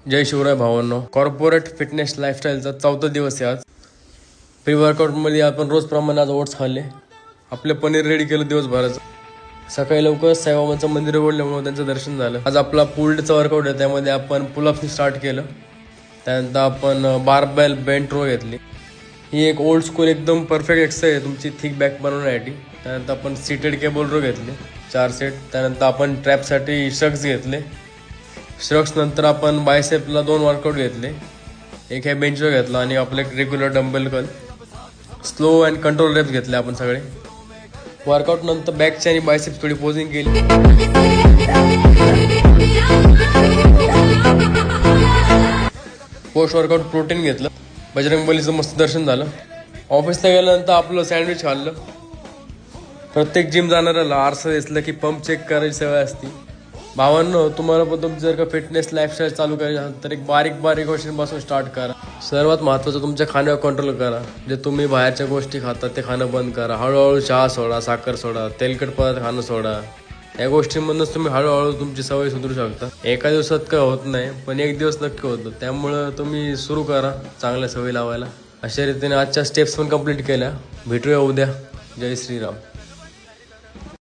जय शिवराय भावांनो. Corporate fitness लाईफस्टाईलचा 4था दिवस आहे आज. प्री वर्कआउटमध्ये आपण रोजप्रमाणे आज ओट्स खाल्ले. आपले पनीर रेडी केलं दिवसभराचं. सकाळी लवकर साईबाबांचं मंदिर उघडल्यामुळे त्यांचं दर्शन झालं. आज आपला पुल डेचा वर्कआउट आहे, त्यामध्ये आपण पुलअप्सनी स्टार्ट केलं. त्यानंतर आपण बारबेल बेंट रो घेतली. ही एक ओल्ड स्कूल एकदम परफेक्ट एक्सरसाइज आहे तुमची थिक बॅक बनवण्यासाठी. त्यानंतर आपण सीटेड केबल रो घेतले 4 सेट. त्यानंतर आपण ट्रॅपसाठी शक्स घेतले. श्रक्स नंतर आपण बायसेपला 2 वर्कआउट घेतले. एक हे बेंचवर घेतला आणि आपले रेग्युलर डंबेल कल स्लो अँड कंट्रोल रेप्स घेतले आपण सगळे. वर्कआउट नंतर बॅकची आणि बायसेप्स थोडी पोजिंग केली. पोस्ट वर्कआउट प्रोटीन घेतलं. बजरंगबलीचं मस्त दर्शन झालं. ऑफिसला गेल्यानंतर आपलं सँडविच खाल्लं. प्रत्येक जिम जाणाऱ्याला आरसा दिसलं की पंप चेक करायची सवय असते. भावांनो, तुम्हाला पण तुमची जर का फिटनेस लाईफस्टाईल चालू करायची असेल तर एक बारीक गोष्टींपासून स्टार्ट करा. सर्वात महत्त्वाचं तुमच्या खाण्यावर कंट्रोल करा. जे तुम्ही बाहेरच्या गोष्टी खाता ते खाणं बंद करा. हळूहळू चहा सोडा, साखर सोडा, तेलकट पदार्थ खाणं सोडा. या गोष्टींमधूनच तुम्ही हळूहळू तुमची सवय सुधारू शकता. एका दिवसात काय होत नाही, पण एक दिवस नक्की होतं. त्यामुळं तुम्ही सुरू करा चांगल्या सवयी लावायला. अशा रीतीने आजच्या स्टेप्स पण कंप्लीट केल्या. भेटूया उद्या. जय श्रीराम.